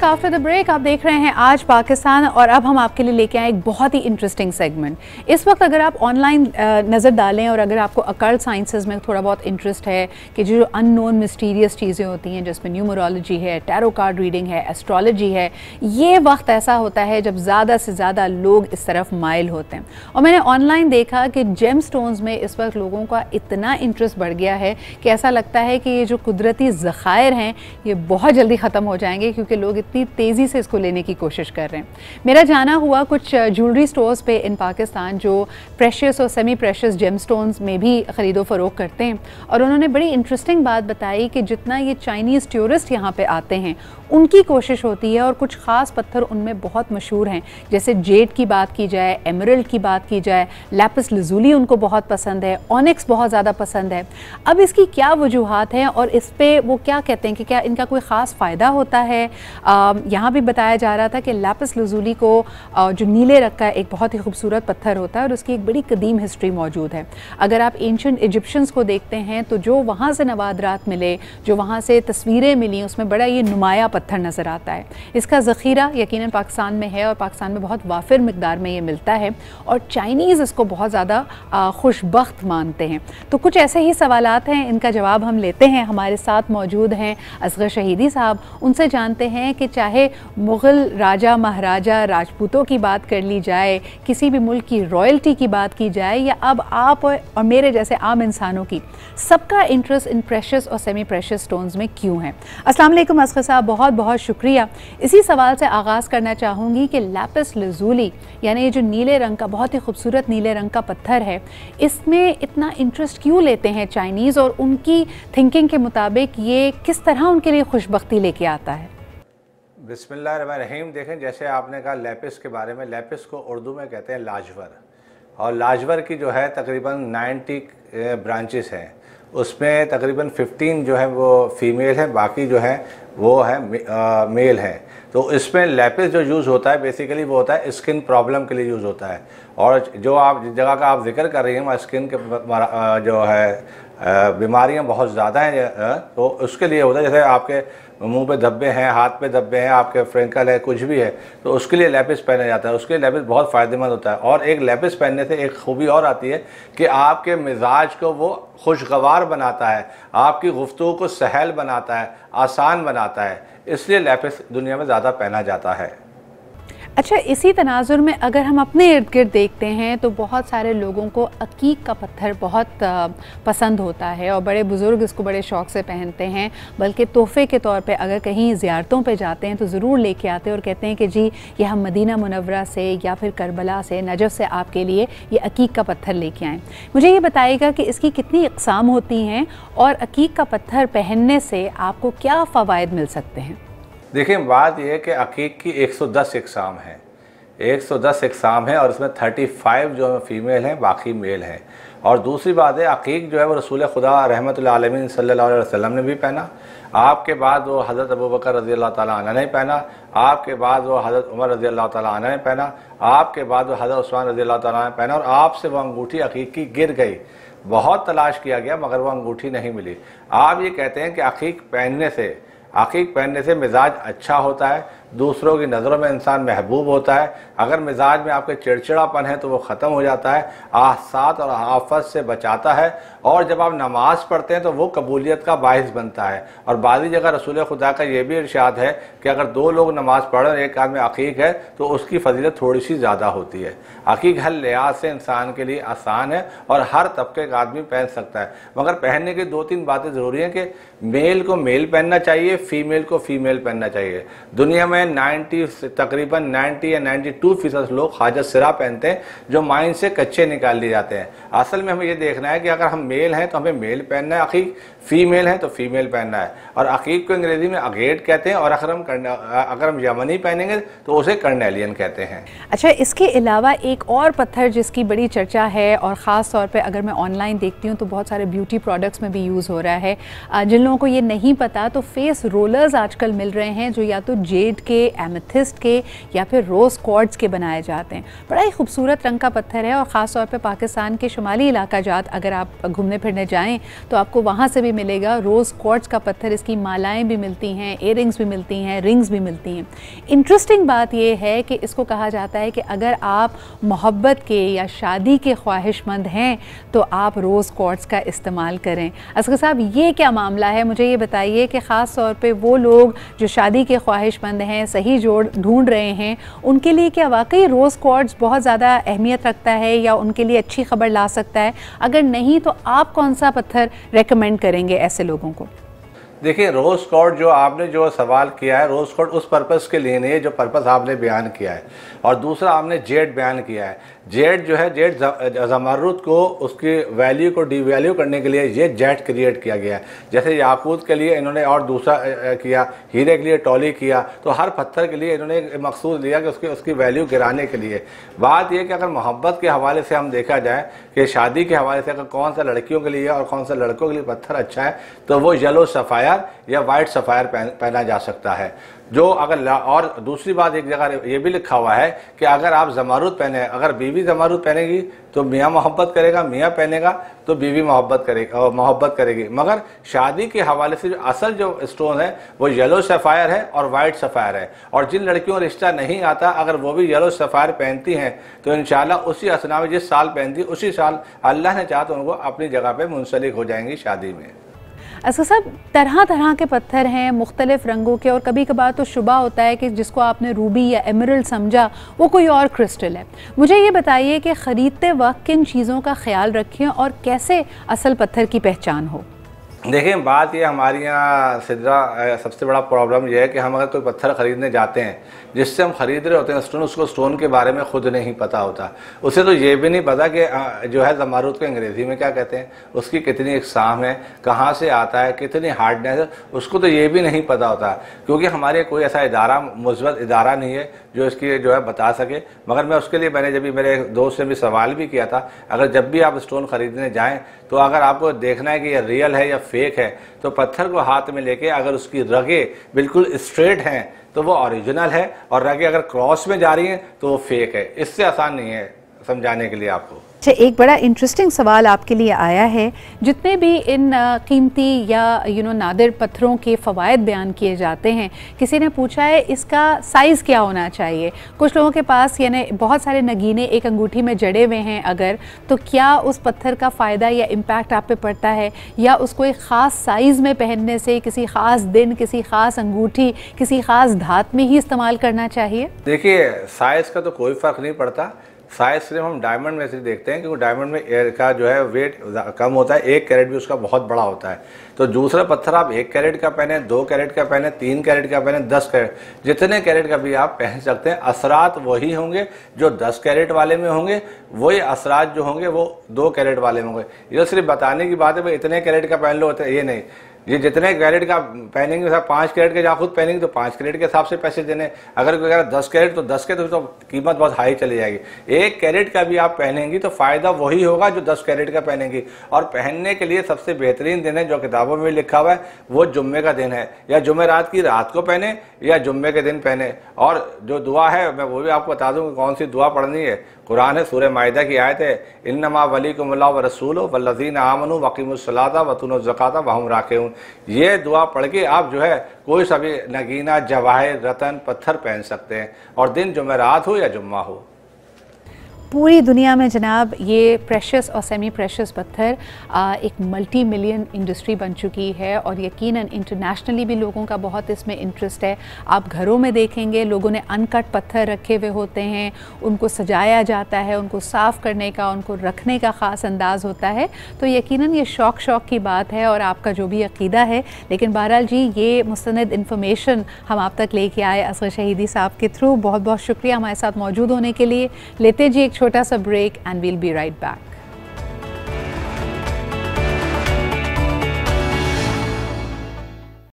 Back after the break. आप देख रहे हैं आज पाकिस्तान और अब हम आपके लिए लेके आए एक बहुत ही इंटरेस्टिंग सेगमेंट। इस वक्त अगर आप ऑनलाइन नज़र डालें और अगर आपको अकल्ट साइंसेस में थोड़ा बहुत इंटरेस्ट है कि जो अननोन मिस्टीरियस चीज़ें होती हैं जिसमें न्यूमरोलॉजी है, टैरो कार्ड रीडिंग है, एस्ट्रोलॉजी है, ये वक्त ऐसा होता है जब ज़्यादा से ज़्यादा लोग इस तरफ माइल होते हैं। और मैंने ऑनलाइन देखा कि जेम स्टोन्स में इस वक्त लोगों का इतना इंटरेस्ट बढ़ गया है कि ऐसा लगता है कि ये जो कुदरती ज़खायर हैं ये बहुत जल्दी ख़त्म हो जाएंगे क्योंकि लोग इतनी तेज़ी से इसको लेने की कोशिश कर रहे हैं। मेरा जाना हुआ कुछ ज्वेलरी स्टोर्स पे इन पाकिस्तान जो प्रेशियस और सेमी प्रेशियस जेम स्टोन्स में भी ख़रीदो फ़रोख्त करते हैं, और उन्होंने बड़ी इंटरेस्टिंग बात बताई कि जितना ये चाइनीज़ टूरिस्ट यहाँ पे आते हैं उनकी कोशिश होती है और कुछ ख़ास पत्थर उनमें बहुत मशहूर हैं, जैसे जेड की बात की जाए, एमरल्ड की बात की जाए, लैपिस लजुली उनको बहुत पसंद है, ऑनिक्स बहुत ज़्यादा पसंद है। अब इसकी क्या वजूहात हैं और इस पर वो क्या कहते हैं कि क्या इनका कोई ख़ास फ़ायदा होता है। यहाँ भी बताया जा रहा था कि लैपिस लजुली को जो नीले रंग का एक बहुत ही खूबसूरत पत्थर होता है और उसकी एक बड़ी कदीम हिस्ट्री मौजूद है। अगर आप एंशिएंट इजिप्शियंस को देखते हैं तो जो वहाँ से नवादरात मिले, जो वहाँ से तस्वीरें मिली, उसमें बड़ा ये नुमाया पत्थर नज़र आता है। इसका ज़ख़ीरा यकीनन पाकिस्तान में है और पाकिस्तान में बहुत वाफिर मिकदार में ये मिलता है और चाइनीज़ इसको बहुत ज़्यादा खुशबख्त मानते हैं। तो कुछ ऐसे ही सवालात हैं, इनका जवाब हम लेते हैं। हमारे साथ मौजूद हैं असगर शहीदी साहब, उनसे जानते हैं कि चाहे मुग़ल राजा महाराजा राजपूतों की बात कर ली जाए, किसी भी मुल्क की रॉयल्टी की बात की जाए, या अब आप और मेरे जैसे आम इंसानों की, सबका इंटरेस्ट इन प्रेशियस और सेमी प्रेशियस स्टोन्स में क्यों है। अस्सलाम वालेकुम असगर साहब, बहुत बहुत शुक्रिया। इसी सवाल से आगाज़ करना चाहूँगी कि लैपिस लजुली यानी ये जो नीले रंग का बहुत ही खूबसूरत नीले रंग का पत्थर है, इसमें इतना इंटरेस्ट क्यों लेते हैं चाइनीज़, और उनकी थिंकिंग के मुताबिक ये किस तरह उनके लिए खुशबख्ती लेके आता है। बिस्मिल्लाहिर्रहमानिर्रहीम। देखें, जैसे आपने कहा लैपिस के बारे में, लैपिस को उर्दू में कहते हैं लाजवर, और लाजवर की जो है तकरीबन 90 ब्रांचेस हैं, उसमें तकरीबन 15 जो है वो फीमेल हैं, बाकी जो है वो है मेल हैं। तो इसमें लैपिस जो यूज़ होता है बेसिकली वो होता है स्किन प्रॉब्लम के लिए यूज़ होता है, और जो आप जिस जगह का आप जिक्र कर रही हैं वहाँ स्किन के जो है बीमारियाँ बहुत ज़्यादा हैं, तो उसके लिए होता है। जैसे आपके मुंह पे धब्बे हैं, हाथ पे धब्बे हैं, आपके फ्रेंकल है, कुछ भी है, तो उसके लिए लैपिस पहना जाता है। उसके लिए लैपिस बहुत फ़ायदेमंद होता है। और एक लैपिस पहनने से एक खूबी और आती है कि आपके मिजाज को वो खुशगवार बनाता है, आपकी गुफ्तगू को सहल बनाता है, आसान बनाता है, इसलिए लैपिस दुनिया में ज़्यादा पहना जाता है। अच्छा, इसी तनाजुर में अगर हम अपने इर्द गिर्द देखते हैं तो बहुत सारे लोगों को अकीक का पत्थर बहुत पसंद होता है और बड़े बुज़ुर्ग इसको बड़े शौक़ से पहनते हैं, बल्कि तोहफ़े के तौर पे अगर कहीं ज़ियारतों पे जाते हैं तो ज़रूर लेके आते हैं और कहते हैं कि जी ये हम मदीना मुनव्वरा से या फिर करबला से, नजफ़ से आपके लिए ये अकीक का पत्थर लेके आएँ। मुझे ये बताइएगा कि इसकी कितनी इक़साम होती हैं और अकीक का पत्थर पहनने से आपको क्या फ़वाइद मिल सकते हैं। देखिए, बात यह है कि अकीक की 110 इक़साम है, 110 इक़साम है, और इसमें 35 जो फीमेल हैं, बाकी मेल हैं। और दूसरी बात है, अकीक जो है वो रसूल खुदा रहमतुल आलमीन सल्लल्लाहु अलैहि वसल्लम ने भी पहना, आपके बाद वो हज़रत अबू बकर रज़ी अल्लाह ताला अन्हु ने पहना, आपके बाद वो हज़रत उमर रज़ी अल्लाह ताला अन्हु ने पहना, आपके बाद वो हज़रत उस्मान रज़ी अल्लाह ताला ने पहना, और आपसे वो अंगूठी अकीक की गिर गई। बहुत तलाश किया गया मगर वो अंगूठी नहीं मिली। आप ये कहते हैं कि अकीक पहनने से मिजाज अच्छा होता है, दूसरों की नज़रों में इंसान महबूब होता है। अगर मिजाज में आपके चिड़चिड़ापन है तो वो ख़त्म हो जाता है, आसात और आफत से बचाता है, और जब आप नमाज़ पढ़ते हैं तो वो कबूलियत का बाइस बनता है। और बाज़ी जगह रसूल खुदा का ये भी इरशाद है कि अगर 2 लोग नमाज़ पढ़ रहे हैं, एक आदमी अकीक है, तो उसकी फजीलत थोड़ी सी ज़्यादा होती है। अकीक हर लिहाज से इंसान के लिए आसान है और हर तबके का आदमी पहन सकता है, मगर पहनने की 2-3 बातें ज़रूरी हैं कि मेल को मेल पहनना चाहिए, फ़ीमेल को फ़ीमेल पहनना चाहिए। दुनिया में तकरीबन 90 या 92% लोग ख्वाजा सिरा पहनते हैं जो माइंड से कच्चे निकाल लिए जाते हैं। असल में हमें ये देखना है कि अगर हम मेल हैं तो हमें मेल पहनना है अकीक, फीमेल है तो फीमेल पहनना है। और अकीक को अंग्रेजी में अगेट कहते हैं, और अगर हम यमनी पहनेंगे तो उसे कर्नेलियन कहते हैं। अच्छा, इसके अलावा एक और पत्थर जिसकी बड़ी चर्चा है और ख़ास तौर पे अगर मैं ऑनलाइन देखती हूँ तो बहुत सारे ब्यूटी प्रोडक्ट्स में भी यूज़ हो रहा है, जिन लोगों को ये नहीं पता तो फेस रोलर्स आजकल मिल रहे हैं जो या तो जेड के के, एमेथिस्ट के या फिर रोज़ क्वार्ट्ज के बनाए जाते हैं। बड़ा ही खूबसूरत रंग का पत्थर है और ख़ास तौर पे पाकिस्तान के शुमाली इलाका जात अगर आप घूमने फिरने जाएँ तो आपको वहाँ से भी मिलेगा रोज़ क्वार्ट्ज का पत्थर। इसकी मालाएँ भी मिलती हैं, इयररिंग्स भी मिलती हैं, रिंग्स भी मिलती हैं। इंटरेस्टिंग बात यह है कि इसको कहा जाता है कि अगर आप मोहब्बत के या शादी के ख्वाहिशमंद हैं तो आप रोज़ क्वार्ट्ज का इस्तेमाल करें। असगर साहब, ये क्या मामला है, मुझे ये बताइए कि ख़ास तौर पे वो लोग जो शादी के ख्वाहिशमंद हैं, सही जोड़ ढूंढ रहे हैं, उनके लिए क्या वाकई रोज़ क्वार्ट्ज बहुत ज़्यादा अहमियत रखता है या उनके लिए अच्छी खबर ला सकता है? अगर नहीं तो आप कौन सा पत्थर रेकमेंड करेंगे ऐसे लोगों को? देखिए, रोज़ क्वार्ट्ज जो आपने जो सवाल किया है, रोज़ क्वार्ट्ज उस पर्पज़ के लिए नहीं है जो पर्पज़ आपने बयान किया है। और दूसरा आपने जेड बयान किया है। जेड जो है, जेड ज़मरुद को उसकी वैल्यू को डिवैल्यू करने के लिए ये जेड क्रिएट किया गया है। जैसे याकूत के लिए इन्होंने और दूसरा किया, हीरे के लिए टॉली किया, तो हर पत्थर के लिए इन्होंने एक मकसूद लिया कि उसकी वैल्यू गिराने के लिए। बात यह कि अगर मोहब्बत के हवाले से हम देखा जाए कि शादी के हवाले से अगर कौन सा लड़कियों के लिए और कौन सा लड़कों के लिए पत्थर अच्छा है, तो वो येलो सफ़ायर या वाइट सफ़ायर पहना जा सकता है। जो अगर और दूसरी बात एक जगह ये भी लिखा हुआ है कि अगर आप ज़मरुद पहने, अगर बीवी ज़मरुद पहनेगी तो मियाँ मोहब्बत करेगा, मियाँ पहनेगा तो बीवी मोहब्बत करेगी। मगर शादी के हवाले से जो असल जो स्टोन है वो येलो सफ़ायर है और वाइट सफ़ायर है। और जिन लड़कियों को रिश्ता नहीं आता, अगर वो भी येलो सफ़ायर पहनती हैं तो इंशाल्लाह उसी असना में जिस साल पहनती उसी साल अल्लाह ने चाहा तो उनको अपनी जगह पर मुंसलिक हो जाएंगी शादी में। असगर साहब, तरह तरह के पत्थर हैं मुख्तलिफ रंगों के, और कभी कभार तो शुबा होता है कि जिसको आपने रूबी या एमरल्ड समझा वो कोई और क्रिस्टल है। मुझे ये बताइए कि ख़रीदते वक्त किन चीज़ों का ख्याल रखें और कैसे असल पत्थर की पहचान हो? देखिए, बात ये हमारे यहाँ सिद्रा सबसे बड़ा प्रॉब्लम यह है कि हम अगर कोई पत्थर ख़रीदने जाते हैं, जिससे हम ख़रीद रहे होते हैं स्टोन, उसको स्टोन के बारे में ख़ुद नहीं पता होता। उसे तो ये भी नहीं पता कि जो है ज़मरुद को अंग्रेज़ी में क्या कहते हैं, उसकी कितनी इक़साम है, कहाँ से आता है, कितनी हार्डनेस है, उसको तो ये भी नहीं पता होता। क्योंकि हमारे कोई ऐसा इदारा, मुस्बत इदारा नहीं है जो इसकी जो है बता सके। मगर मैं उसके लिए मैंने जब भी मेरे दोस्त से भी सवाल भी किया था, अगर जब भी आप स्टोन ख़रीदने जाएँ तो अगर आपको देखना है कि ये रियल है या फेक है, तो पत्थर को हाथ में लेके अगर उसकी रगें बिल्कुल स्ट्रेट हैं तो वो ओरिजिनल है, और रगें अगर क्रॉस में जा रही हैं तो वो फेक है। इससे आसान नहीं है समझाने के लिए आपको। अच्छा, एक बड़ा इंटरेस्टिंग सवाल आपके लिए आया है। जितने भी इन कीमती या नादिर पत्थरों के फ़वायद बयान किए जाते हैं, किसी ने पूछा है इसका साइज़ क्या होना चाहिए। कुछ लोगों के पास यानी बहुत सारे नगीने एक अंगूठी में जड़े हुए हैं अगर, तो क्या उस पत्थर का फ़ायदा या इम्पैक्ट आप पे पड़ता है, या उसको एक ख़ास साइज़ में पहनने से किसी ख़ास दिन, किसी ख़ास अंगूठी, किसी ख़ास धात में ही इस्तेमाल करना चाहिए? देखिए, साइज़ का तो कोई फ़र्क नहीं पड़ता। साइज़ सिर्फ हम डायमंड में से देखते हैं, क्योंकि डायमंड में एयर का जो है वेट कम होता है, 1 कैरेट भी उसका बहुत बड़ा होता है। तो दूसरा पत्थर आप 1 कैरेट का पहने, 2 कैरेट का पहने, 3 कैरेट का पहने, 10 कैरेट, जितने कैरेट का भी आप पहन सकते हैं। असरात वही होंगे जो 10 कैरेट वाले में होंगे, वही असरात जो होंगे वो 2 कैरेट वाले में होंगे। ये सिर्फ बताने की बात है भाई इतने कैरेट का पहन लो, ये नहीं। ये जितने कैरेट का पहनेंगे, 5 कैरेट के जा खुद पहनेंगे तो 5 कैरेट के हिसाब से पैसे देने। अगर कोई कह रहा 10 कैरेट तो 10 के, तो कीमत बहुत हाई चली जाएगी। 1 कैरेट का भी आप पहनेंगी तो फ़ायदा वही होगा जो 10 कैरेट का पहनेंगी। और पहनने के लिए सबसे बेहतरीन दिन है जो किताबों में लिखा हुआ है, वो जुम्मे का दिन है। या जुमेरात की रात को पहने या जुम्मे के दिन पहने। और जो दुआ है मैं वो भी आपको बता दूँ कौन सी दुआ पढ़नी है। कुरान है, सूरह माइदा की आयत है, इन्नमा वलीकुमुल्लाह व रसूलुहु वल्लज़ीना आमनू वक़ीमुस्सलाता वतूनू ज़काता वहुम राकिऊन। ये दुआ पढ़ के आप जो है कोई सा भी नगीना, जवाहिर, रतन, पत्थर पहन सकते हैं, और दिन जुमेरात हो या जुम्मा हो। पूरी दुनिया में जनाब ये प्रेशस और सेमी प्रेशस पत्थर एक मल्टी मिलियन इंडस्ट्री बन चुकी है, और यकीनन इंटरनेशनली भी लोगों का बहुत इसमें इंटरेस्ट है। आप घरों में देखेंगे लोगों ने अनकट पत्थर रखे हुए होते हैं, उनको सजाया जाता है, उनको साफ़ करने का, उनको रखने का ख़ास अंदाज़ होता है। तो यकीनन ये शौक़ की बात है और आपका जो भी अक़ीदा है। लेकिन बहरहाल जी, ये मुस्तनद इन्फॉर्मेशन हम आप तक लेके आए असगर शहीदी साहब के थ्रू। बहुत बहुत शुक्रिया हमारे साथ मौजूद होने के लिए। लेते जी एक छोटा सा break and we'll be right back.